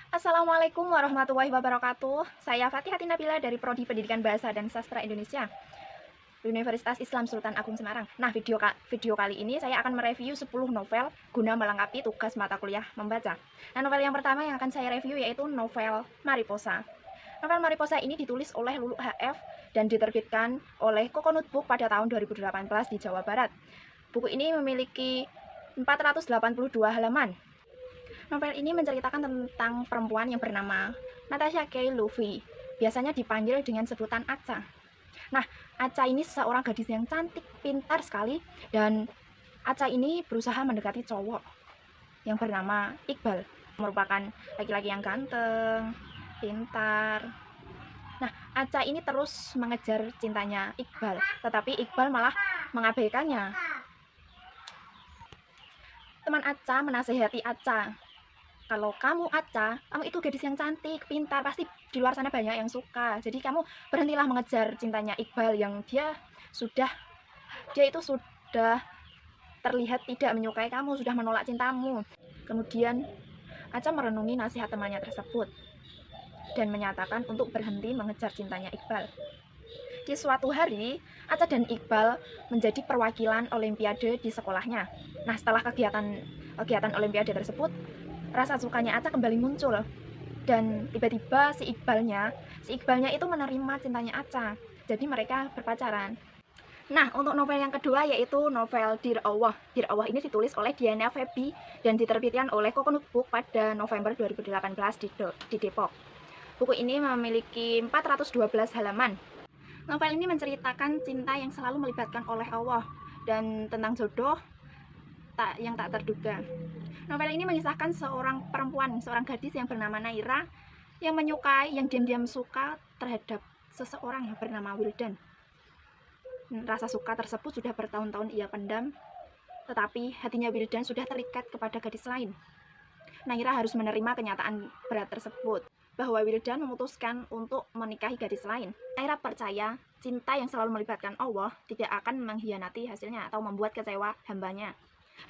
Assalamualaikum warahmatullahi wabarakatuh. Saya Fatihati Nabila dari Prodi Pendidikan Bahasa dan Sastra Indonesia, Universitas Islam Sultan Agung Semarang. Nah, video kali ini saya akan mereview 10 novel guna melengkapi tugas mata kuliah membaca. Nah, novel yang pertama yang akan saya review yaitu novel Mariposa. Novel Mariposa ini ditulis oleh Lulu HF dan diterbitkan oleh Coconut Book pada tahun 2018 di Jawa Barat. Buku ini memiliki 482 halaman. Novel ini menceritakan tentang perempuan yang bernama Natasha Kay Luffy. Biasanya dipanggil dengan sebutan Aca. Nah, Aca ini seorang gadis yang cantik, pintar sekali, dan Aca ini berusaha mendekati cowok yang bernama Iqbal. Merupakan laki-laki yang ganteng, pintar. Nah, Aca ini terus mengejar cintanya Iqbal, tetapi Iqbal malah mengabaikannya. Teman Aca menasehati Aca, kalau kamu Aca, kamu itu gadis yang cantik, pintar, pasti di luar sana banyak yang suka. Jadi kamu berhentilah mengejar cintanya Iqbal yang dia itu sudah terlihat tidak menyukai kamu, sudah menolak cintamu. Kemudian Aca merenungi nasihat temannya tersebut dan menyatakan untuk berhenti mengejar cintanya Iqbal. Di suatu hari, Aca dan Iqbal menjadi perwakilan olimpiade di sekolahnya. Nah, setelah kegiatan olimpiade tersebut, rasa sukanya Aca kembali muncul. Dan tiba-tiba si Iqbalnya itu menerima cintanya Aca. Jadi mereka berpacaran. Nah, untuk novel yang kedua yaitu novel Dear Allah. Dear Allah ini ditulis oleh Diana Feby dan diterbitkan oleh Coconut Book pada November 2018 di Depok. Buku ini memiliki 412 halaman. Novel ini menceritakan cinta yang selalu melibatkan oleh Allah dan tentang jodoh yang tak terduga. Novel ini mengisahkan seorang gadis yang bernama Naira yang diam-diam suka terhadap seseorang yang bernama Wildan. Rasa suka tersebut sudah bertahun-tahun ia pendam, tetapi hatinya Wildan sudah terikat kepada gadis lain. Naira harus menerima kenyataan berat tersebut, bahwa Wildan memutuskan untuk menikahi gadis lain. Naira percaya cinta yang selalu melibatkan Allah tidak akan mengkhianati hasilnya atau membuat kecewa hambanya.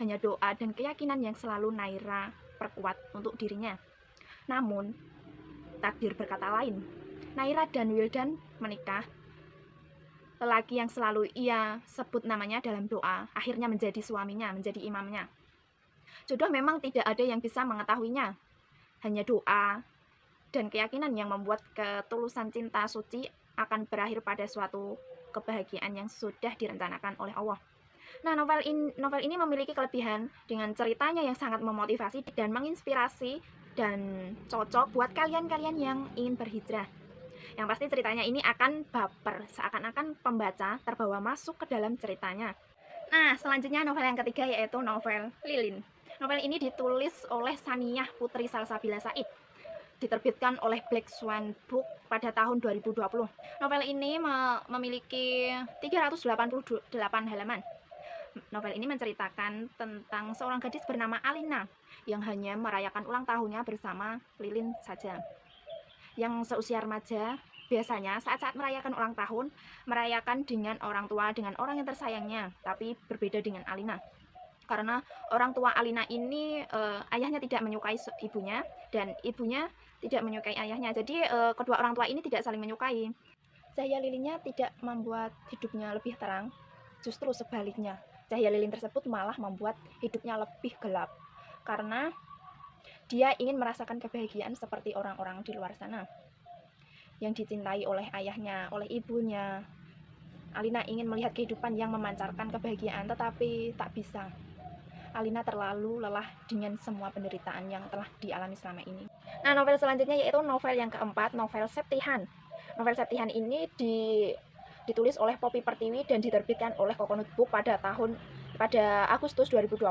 Hanya doa dan keyakinan yang selalu Naira perkuat untuk dirinya. Namun, takdir berkata lain. Naira dan Wildan menikah. Lelaki yang selalu ia sebut namanya dalam doa akhirnya menjadi suaminya, menjadi imamnya. Jodoh memang tidak ada yang bisa mengetahuinya. Hanya doa dan keyakinan yang membuat ketulusan cinta suci akan berakhir pada suatu kebahagiaan yang sudah direncanakan oleh Allah. Nah, novel ini memiliki kelebihan dengan ceritanya yang sangat memotivasi dan menginspirasi dan cocok buat kalian-kalian yang ingin berhijrah. Yang pasti ceritanya ini akan baper, seakan-akan pembaca terbawa masuk ke dalam ceritanya. Nah, selanjutnya novel yang ketiga yaitu novel Lilin. Novel ini ditulis oleh Saniyah Putri Salsabila Said, diterbitkan oleh Black Swan Book pada tahun 2020. Novel ini memiliki 388 halaman. Novel ini menceritakan tentang seorang gadis bernama Alina yang hanya merayakan ulang tahunnya bersama Lilin saja. Yang seusia remaja, biasanya saat-saat merayakan ulang tahun, merayakan dengan orang tua, dengan orang yang tersayangnya, tapi berbeda dengan Alina. Karena orang tua Alina ini ayahnya tidak menyukai ibunya dan ibunya tidak menyukai ayahnya. Jadi kedua orang tua ini tidak saling menyukai. Cahaya lilinnya tidak membuat hidupnya lebih terang, justru sebaliknya. Cahaya lilin tersebut malah membuat hidupnya lebih gelap. Karena dia ingin merasakan kebahagiaan seperti orang-orang di luar sana yang dicintai oleh ayahnya, oleh ibunya. Alina ingin melihat kehidupan yang memancarkan kebahagiaan, tetapi tak bisa. Alina terlalu lelah dengan semua penderitaan yang telah dialami selama ini. Nah, novel selanjutnya yaitu novel yang keempat, novel Septihan. Novel Septihan ini ditulis oleh Poppy Pertiwi dan diterbitkan oleh Coconut Book pada Agustus 2020.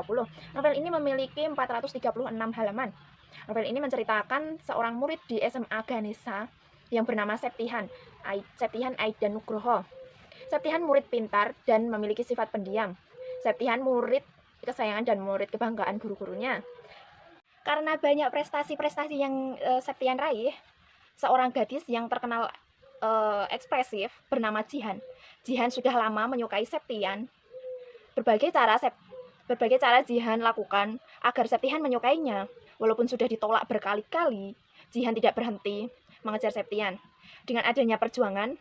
Novel ini memiliki 436 halaman. Novel ini menceritakan seorang murid di SMA Ganesha yang bernama Septihan Aidan Nugroho. Septihan murid pintar dan memiliki sifat pendiam. Septihan murid kesayangan dan murid kebanggaan guru-gurunya. Karena banyak prestasi-prestasi yang Septihan raih, seorang gadis yang terkenal ekspresif bernama Jihan. Jihan sudah lama menyukai Septihan. Berbagai cara Jihan lakukan agar Septihan menyukainya. Walaupun sudah ditolak berkali-kali, Jihan tidak berhenti mengejar Septian. Dengan adanya perjuangan,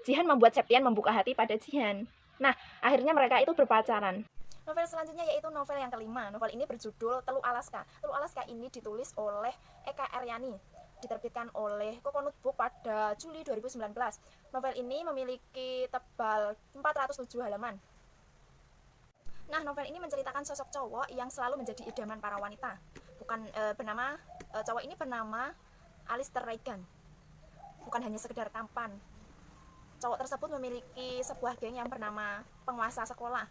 Jihan membuat Septian membuka hati pada Jihan. Nah, akhirnya mereka itu berpacaran. Novel selanjutnya yaitu novel yang kelima. Novel ini berjudul Teluk Alaska. Teluk Alaska ini ditulis oleh Eka Aryani, diterbitkan oleh Coconut Book pada Juli 2019. Novel ini memiliki tebal 407 halaman. Nah, novel ini menceritakan sosok cowok yang selalu menjadi idaman para wanita. Cowok ini bernama Alistair Reagan. Bukan hanya sekedar tampan. Cowok tersebut memiliki sebuah geng yang bernama Penguasa Sekolah.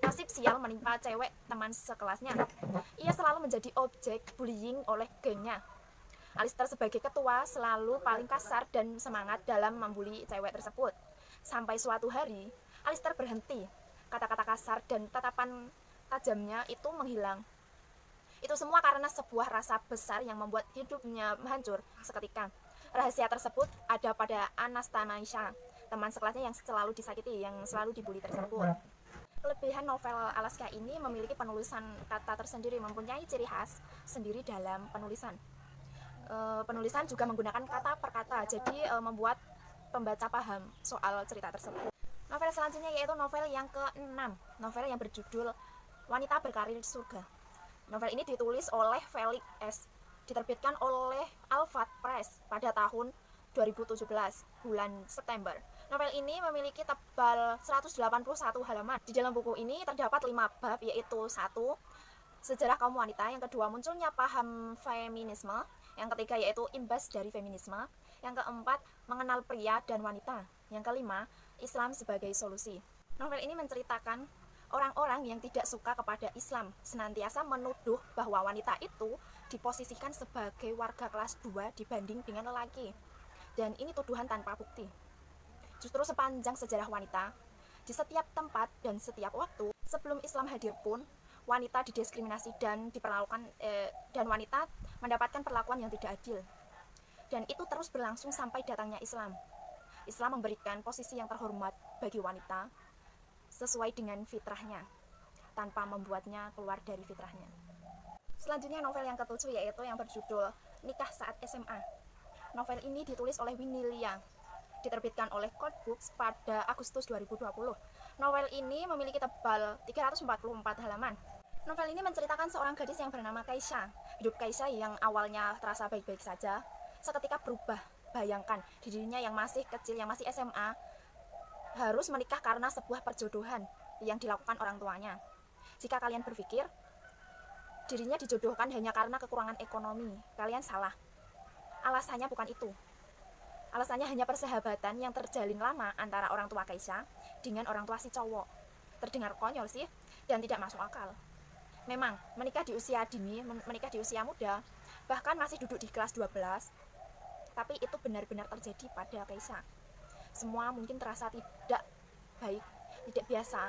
Nasib sial menimpa cewek teman sekelasnya. Ia selalu menjadi objek bullying oleh gengnya. Alistair sebagai ketua selalu paling kasar dan semangat dalam membuli cewek tersebut. Sampai suatu hari, Alistair berhenti. Kata-kata kasar dan tatapan tajamnya itu menghilang. Itu semua karena sebuah rasa besar yang membuat hidupnya hancur seketika. Rahasia tersebut ada pada Anastasia, teman sekelasnya yang selalu disakiti, yang selalu dibully tersebut. Kelebihan novel Alaska ini memiliki penulisan kata tersendiri, mempunyai ciri khas sendiri dalam penulisan. Penulisan juga menggunakan kata per kata, jadi membuat pembaca paham soal cerita tersebut. Novel selanjutnya yaitu novel yang ke-6, novel yang berjudul Wanita Berkarir di Surga. Novel ini ditulis oleh Felix S., diterbitkan oleh Alphard Press pada tahun 2017, bulan September. Novel ini memiliki tebal 181 halaman. Di dalam buku ini terdapat 5 bab, yaitu 1. Sejarah kaum wanita. Yang kedua, munculnya paham feminisme. Yang ketiga, yaitu imbas dari feminisme. Yang keempat, mengenal pria dan wanita. Yang kelima, Islam sebagai solusi. Novel ini menceritakan orang-orang yang tidak suka kepada Islam senantiasa menuduh bahwa wanita itu diposisikan sebagai warga kelas 2 dibanding dengan lelaki. Dan ini tuduhan tanpa bukti. Justru sepanjang sejarah wanita, di setiap tempat dan setiap waktu, sebelum Islam hadir pun, wanita didiskriminasi dan diperlakukan dan wanita mendapatkan perlakuan yang tidak adil. Dan itu terus berlangsung sampai datangnya Islam. Islam memberikan posisi yang terhormat bagi wanita sesuai dengan fitrahnya, tanpa membuatnya keluar dari fitrahnya. Selanjutnya novel yang ke-7 yaitu yang berjudul Nikah Saat SMA. Novel ini ditulis oleh Winnie Lia, diterbitkan oleh Coconut Books pada Agustus 2020. Novel ini memiliki tebal 344 halaman. Novel ini menceritakan seorang gadis yang bernama Kaisha. Hidup Kaisha yang awalnya terasa baik-baik saja, seketika berubah. Bayangkan, dirinya yang masih kecil, yang masih SMA, harus menikah karena sebuah perjodohan yang dilakukan orang tuanya. Jika kalian berpikir dirinya dijodohkan hanya karena kekurangan ekonomi, kalian salah. Alasannya bukan itu. Alasannya hanya persahabatan yang terjalin lama antara orang tua Kaisha dengan orang tua si cowok. Terdengar konyol sih, dan tidak masuk akal. Memang, menikah di usia dini, menikah di usia muda, bahkan masih duduk di kelas 12, tapi itu benar-benar terjadi pada Kaisha. Semua mungkin terasa tidak baik, tidak biasa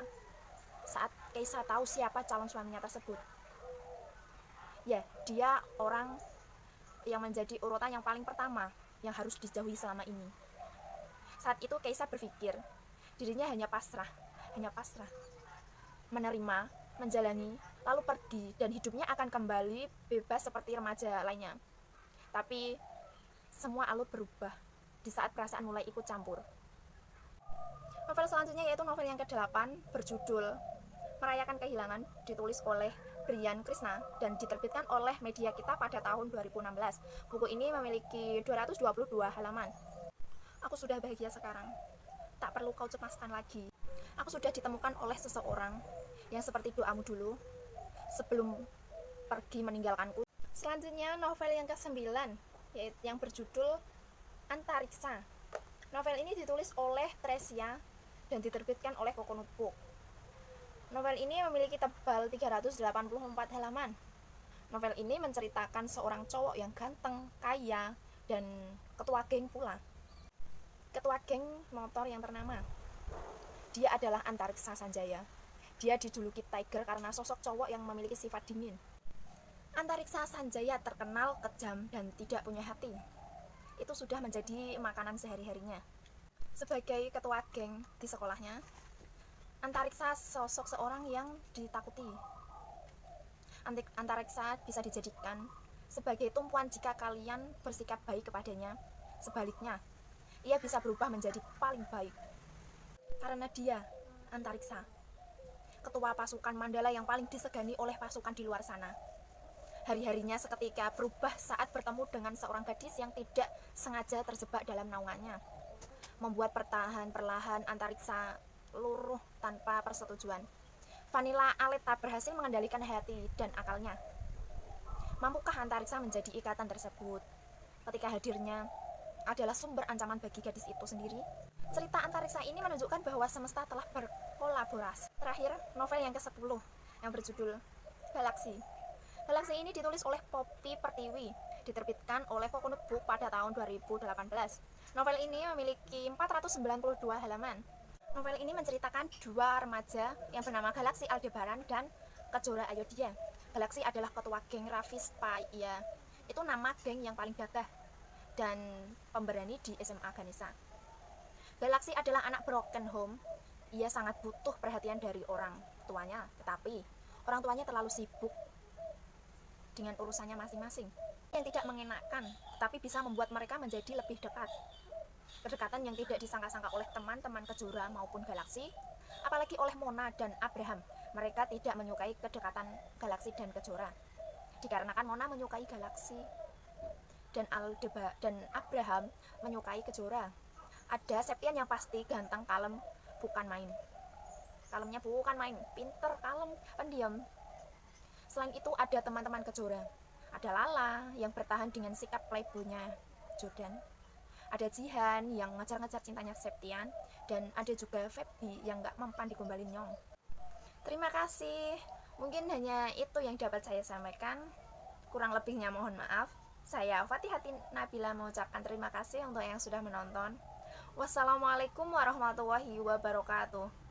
saat Kaisha tahu siapa calon suaminya tersebut. Ya, dia orang yang menjadi urutan yang paling pertama yang harus dijauhi selama ini. Saat itu Kaisha berpikir dirinya hanya pasrah, menerima, menjalani, lalu pergi, dan hidupnya akan kembali bebas seperti remaja lainnya. Tapi semua alur berubah di saat perasaan mulai ikut campur. Novel selanjutnya yaitu novel yang ke-8 berjudul Merayakan Kehilangan, ditulis oleh Brian Krishna dan diterbitkan oleh Media Kita pada tahun 2016. Buku ini memiliki 222 halaman. Aku sudah bahagia sekarang. Tak perlu kau cemaskan lagi. Aku sudah ditemukan oleh seseorang yang seperti doamu dulu sebelum pergi meninggalkanku. Selanjutnya novel yang ke-9 yaitu yang berjudul Antariksa. Novel ini ditulis oleh Tresia dan diterbitkan oleh Coconut Book. Novel ini memiliki tebal 384 halaman. Novel ini menceritakan seorang cowok yang ganteng, kaya, dan ketua geng pula. Ketua geng motor yang ternama. Dia adalah Antariksa Sanjaya. Dia dijuluki Tiger karena sosok cowok yang memiliki sifat dingin. Antariksa Sanjaya terkenal kejam dan tidak punya hati. Itu sudah menjadi makanan sehari-harinya. Sebagai ketua geng di sekolahnya, Antariksa sosok seorang yang ditakuti. Antariksa bisa dijadikan sebagai tumpuan jika kalian bersikap baik kepadanya. Sebaliknya, ia bisa berubah menjadi paling baik. Karena dia, Antariksa, ketua pasukan Mandala yang paling disegani oleh pasukan di luar sana. Hari-harinya seketika berubah saat bertemu dengan seorang gadis yang tidak sengaja terjebak dalam naungannya, membuat perlahan Antariksa luruh tanpa persetujuan. Vanilla Aleta berhasil mengendalikan hati dan akalnya. Mampukah Antariksa menjadi ikatan tersebut? Ketika hadirnya adalah sumber ancaman bagi gadis itu sendiri. Cerita Antariksa ini menunjukkan bahwa semesta telah berkolaborasi. Terakhir, novel yang ke-10 yang berjudul Galaksi. Galaksi ini ditulis oleh Poppy Pertiwi, diterbitkan oleh Coconut Book pada tahun 2018. Novel ini memiliki 492 halaman. Novel ini menceritakan dua remaja yang bernama Galaksi Aldebaran dan Kejora Ayodhya. Galaksi adalah ketua geng Raffi Spaya. Itu nama geng yang paling gagah dan pemberani di SMA Ganesha. Galaksi adalah anak broken home. Ia sangat butuh perhatian dari orang tuanya, tetapi orang tuanya terlalu sibuk dengan urusannya masing-masing yang tidak mengenakan, tapi bisa membuat mereka menjadi lebih dekat. Kedekatan yang tidak disangka-sangka oleh teman-teman Kejora maupun Galaksi, apalagi oleh Mona dan Abraham. Mereka tidak menyukai kedekatan Galaksi dan Kejora, dikarenakan Mona menyukai Galaksi dan Abraham menyukai Kejora. Ada Septian yang pasti ganteng, kalem, bukan main. Kalemnya bukan main, pinter, kalem, pendiam. Selain itu ada teman-teman Kejora. Ada Lala yang bertahan dengan sikap playboynya Jordan. Ada Jihan yang ngejar-ngejar cintanya Septian. Dan ada juga Feby yang gak mempan digombalin Nyong. Terima kasih. Mungkin hanya itu yang dapat saya sampaikan. Kurang lebihnya mohon maaf. Saya Fatihati Nabila mengucapkan terima kasih untuk yang sudah menonton. Wassalamualaikum warahmatullahi wabarakatuh.